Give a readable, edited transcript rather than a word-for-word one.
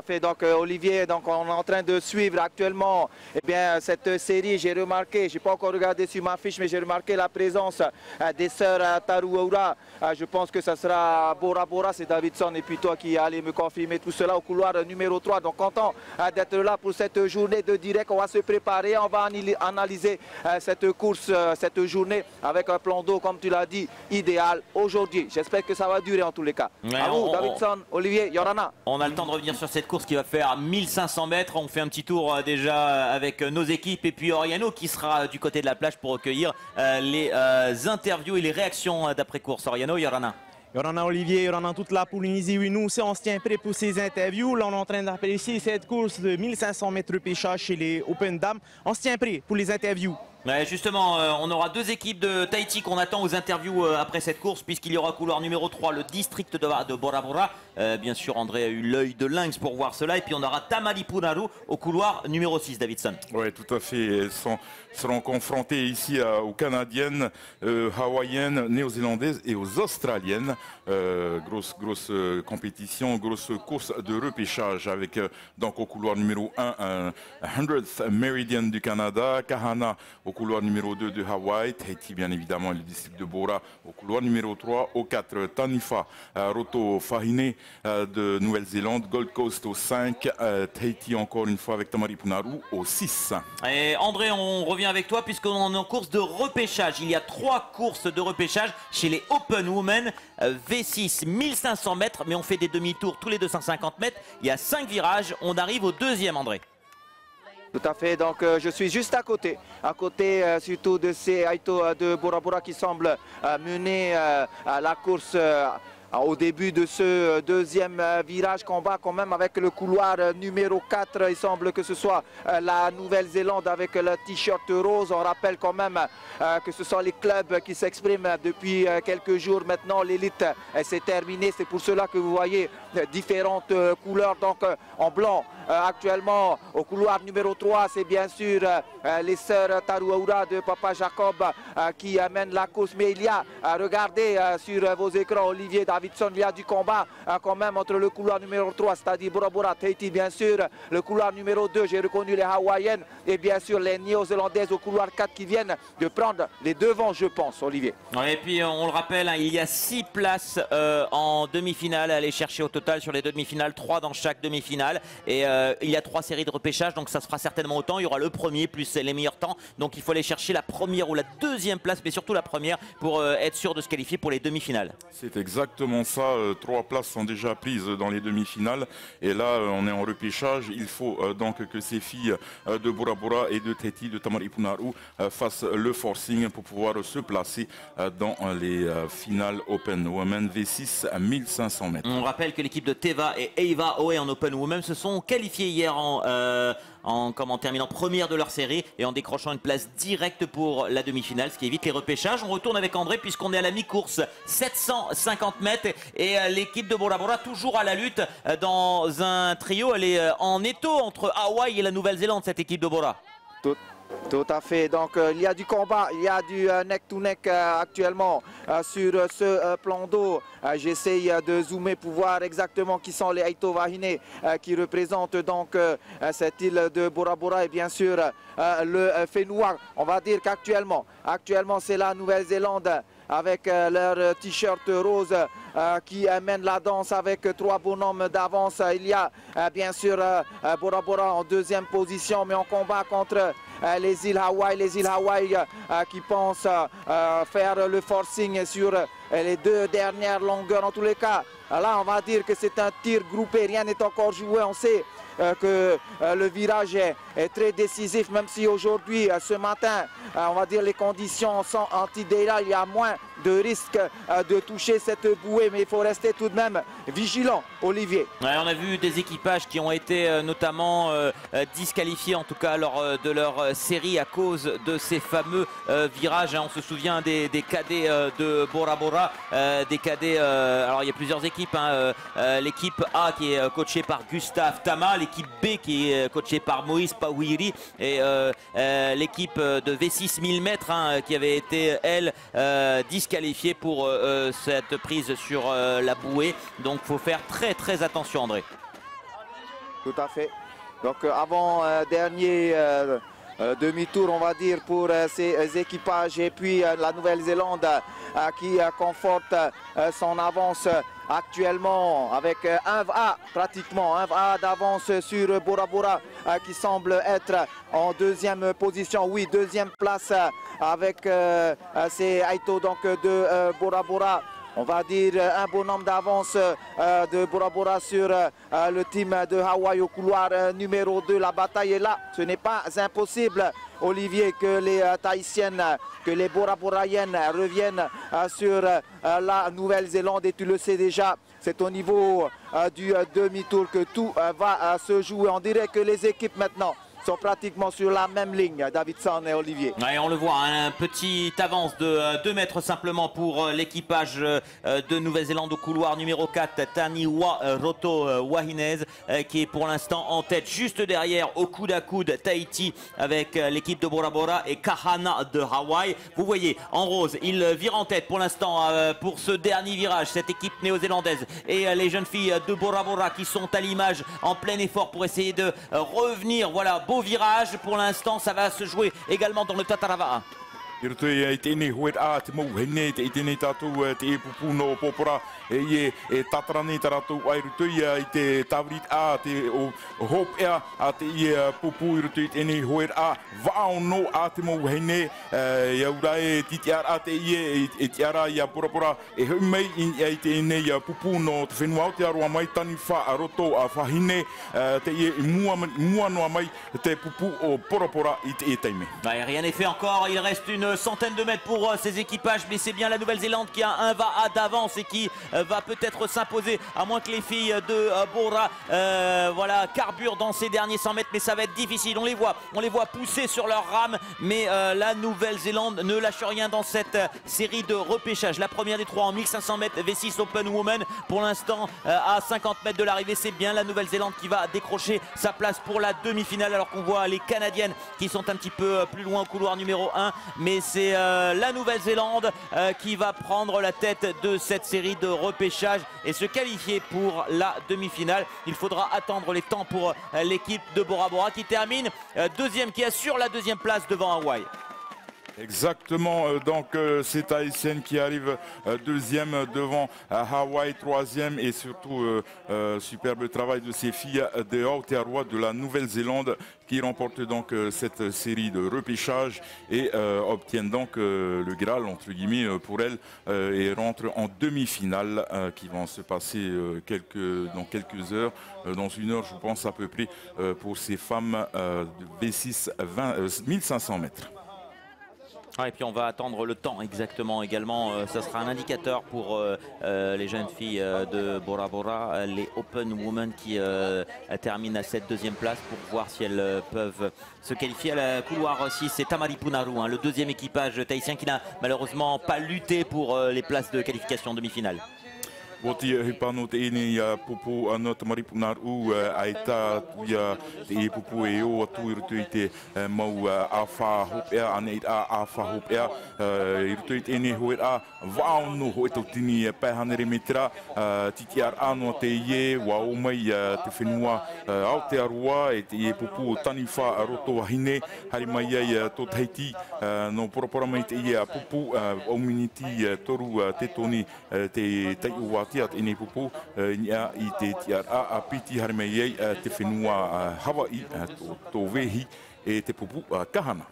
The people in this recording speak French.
fait. Donc Olivier, donc on est en train de suivre actuellement cette série. J'ai remarqué, j'ai pas encore regardé sur ma fiche, mais j'ai remarqué la présence des sœurs Tarouaoura. Je pense que ça sera Bora Bora, c'est Davidson et puis toi qui allez me confirmer tout cela au couloir numéro 3. Donc content d'être là pour cette journée de direct. On va se préparer, on va analyser cette course, cette journée avec un plan d'eau, comme tu l'as dit, idéal aujourd'hui. J'espère que ça va durer en tous les cas. Ouais, à vous, Davidson, Olivier, Yorana. On a le temps de revenir sur cette course qui va faire 1500 mètres. On fait un petit tour déjà avec nos équipes et puis Oriano qui sera du côté de la plage pour recueillir les interviews et les réactions d'après-course. Oriano, Yorana. Yorana Olivier, Yorana toute la Polynésie, oui, nous aussi on se tient prêt pour ces interviews. Là on est en train d'apprécier cette course de 1500 mètres pêchage chez les Open Dames. On se tient prêt pour les interviews. Ouais, justement, on aura deux équipes de Tahiti qu'on attend aux interviews après cette course, puisqu'il y aura couloir numéro 3, le district de Bora Bora. Bien sûr, André a eu l'œil de lynx pour voir cela. Et puis on aura Tamaripunaru au couloir numéro 6, Davidson. Oui, tout à fait. Elles seront confrontées ici aux Canadiennes, Hawaïennes, Néo-Zélandaises et aux Australiennes. Grosse compétition, grosse course de repêchage avec donc au couloir numéro 1, 100th Meridian du Canada, Kahana au couloir numéro 2 de Hawaï, Tahiti bien évidemment le district de Bora au couloir numéro 3, au 4 Tanifa, Roto Fahine de Nouvelle-Zélande, Gold Coast au 5, Tahiti encore une fois avec Tamaripunaru au 6. Et André, on revient avec toi puisqu'on est en course de repêchage. Il y a 3 courses de repêchage chez les Open Women, V6 1500 mètres, mais on fait des demi-tours tous les 250 mètres. Il y a 5 virages, on arrive au deuxième, André. Tout à fait, donc je suis juste à côté surtout de ces Aito de Bora Bora qui semblent mener la course au début de ce deuxième virage combat quand même avec le couloir numéro 4. Il semble que ce soit la Nouvelle-Zélande avec le t-shirt rose. On rappelle quand même que ce sont les clubs qui s'expriment depuis quelques jours maintenant. L'élite s'est terminée, c'est pour cela que vous voyez différentes couleurs. Donc en blanc actuellement au couloir numéro 3, c'est bien sûr les sœurs Tarouaoura de Papa Jacob qui amènent la course. Mais il y a, regardez sur vos écrans, Olivier, Davidson, il y a du combat quand même entre le couloir numéro 3, c'est-à-dire Bora Bora, Tahiti bien sûr, le couloir numéro 2, j'ai reconnu les Hawaïennes et bien sûr les Néo-Zélandaises au couloir 4 qui viennent de prendre les devants, je pense, Olivier. Ouais, et puis on le rappelle, il y a 6 places en demi-finale à aller chercher au total sur les demi-finales, 3 dans chaque demi-finale. Et il y a 3 séries de repêchage, donc ça se fera certainement autant. Il y aura le premier plus les meilleurs temps. Donc il faut aller chercher la première ou la deuxième place, mais surtout la première pour être sûr de se qualifier pour les demi-finales. C'est exactement ça. 3 places sont déjà prises dans les demi-finales. Et là, on est en repêchage. Il faut donc que ces filles de Bora Bora et de Tahiti, de Tamaripunaru, fassent le forcing pour pouvoir se placer dans les finales Open Women V6 à 1500 mètres. On rappelle que l'équipe de Teva et Eva Oe en Open Women se sont qualifiés hier en terminant première de leur série et en décrochant une place directe pour la demi-finale, ce qui évite les repêchages. On retourne avec André puisqu'on est à la mi-course, 750 mètres et l'équipe de Bora Bora toujours à la lutte dans un trio. Elle est en étau entre Hawaï et la Nouvelle-Zélande, cette équipe de Bora. Tout à fait, donc il y a du combat, il y a du neck-to-neck actuellement sur ce plan d'eau. J'essaye de zoomer pour voir exactement qui sont les Aito Wahine qui représentent donc cette île de Bora Bora et bien sûr le Fénois. On va dire qu'actuellement c'est la Nouvelle-Zélande avec leur t-shirt rose qui mène la danse avec 3 bonhommes d'avance. Il y a bien sûr Bora Bora en deuxième position, mais en combat contre les îles Hawaï qui pensent faire le forcing sur les 2 dernières longueurs. En tous les cas, là on va dire que c'est un tir groupé, rien n'est encore joué. On sait que le virage est très décisif, même si aujourd'hui, ce matin, on va dire les conditions sont anti-idéales, il y a moins de risques de toucher cette bouée, mais il faut rester tout de même vigilant, Olivier. Ouais, on a vu des équipages qui ont été notamment disqualifiés, en tout cas lors de leur série à cause de ces fameux virages. On se souvient des cadets de Bora Bora, des cadets, alors il y a plusieurs équipes, l'équipe A qui est coachée par Gustave Tama, l'équipe B qui est coachée par Moïse Pawiri et l'équipe de V6 1000 mètres qui avait été elle disqualifiée pour cette prise sur la bouée. Donc il faut faire très attention, André. Tout à fait. Donc avant-dernier demi-tour, on va dire, pour ces équipages. Et puis la Nouvelle-Zélande qui conforte son avance actuellement avec pratiquement un va d'avance sur Bora Bora qui semble être en deuxième position. Oui, deuxième place avec ces Aito donc de Bora Bora. On va dire un bonhomme d'avance de Bora Bora sur le team de Hawaï au couloir numéro 2. La bataille est là. Ce n'est pas impossible, Olivier, que les Tahitiennes, que les Bora Boraiennes reviennent sur la Nouvelle-Zélande. Et tu le sais déjà, c'est au niveau du demi-tour que tout va se jouer. On dirait que les équipes maintenant sont pratiquement sur la même ligne, Davidson et Olivier. Ouais, on le voit, un petit avance de 2 mètres simplement pour l'équipage de Nouvelle-Zélande au couloir numéro 4, Taniwa Roto Wahinez, qui est pour l'instant en tête. Juste derrière, au coude à coude, Tahiti avec l'équipe de Bora Bora et Kahana de Hawaï. Vous voyez, en rose, il vire en tête pour l'instant pour ce dernier virage, cette équipe néo-zélandaise. Et les jeunes filles de Bora Bora qui sont à l'image en plein effort pour essayer de revenir. Voilà, beau virage pour l'instant, ça va se jouer également dans le Tatarava. e tatarani taratou ai rutui i te tawrit a te hope ea a te i pupu i rutui tēnei hoer a vāo no a te mou heine ia ura e titiar a te i e tiara i a pura e hui mei i tēnei pupu no te whenua o te aroa mai tani wha a roto a whahine te i mua noa mai te pupu o pura i te teime. Rien n'est fait encore, il reste une centaine de mètres pour ces équipages, mais c'est bien la Nouvelle-Zélande qui a un va d'avance et qui va peut-être s'imposer, à moins que les filles de Bora voilà, carburent dans ces derniers 100 mètres, mais ça va être difficile. On les voit pousser sur leur rame, mais la Nouvelle-Zélande ne lâche rien dans cette série de repêchage. La première des trois en 1500 mètres, V6 Open Woman, pour l'instant à 50 mètres de l'arrivée. C'est bien la Nouvelle-Zélande qui va décrocher sa place pour la demi-finale, alors qu'on voit les Canadiennes qui sont un petit peu plus loin au couloir numéro 1, mais c'est la Nouvelle-Zélande qui va prendre la tête de cette série de repêchage et se qualifier pour la demi-finale. Il faudra attendre les temps pour l'équipe de Bora Bora qui termine deuxième, qui assure la deuxième place devant Hawaï. Exactement, donc c'est Tahitienne qui arrive deuxième devant Hawaï, troisième, et surtout superbe travail de ces filles de Aotearoa de la Nouvelle-Zélande qui remportent donc cette série de repêchage et obtiennent donc le Graal entre guillemets pour elles et rentrent en demi-finale qui vont se passer dans quelques heures, dans une heure je pense à peu près pour ces femmes de V6 1500 mètres. Et puis on va attendre le temps exactement également, ça sera un indicateur pour les jeunes filles de Bora Bora, les Open Women qui terminent à cette deuxième place pour voir si elles peuvent se qualifier à la couloir 6. C'est Tamari Punaru, le deuxième équipage tahitien qui n'a malheureusement pas lutté pour les places de qualification demi-finale. Woti hipano te ene ia pupu ana Tamari Punaru aita ia te pupu e o atu i rutu i te mau awha hopea ane i a awha hopea i rutu i te ene hoe a waono hoe tau tini pēhanere metera titi ar ano te ie wa o mai te whenua Aotearoa e te pupu o tani wha roto wahine hari mai ai tō Tahiti no porapora mai te ie pupu o miniti toru te toni te taiua at ene pupu nia i te tiar a piti hari mai ai te whenua Hawaii tō wehi e te pupu kahana.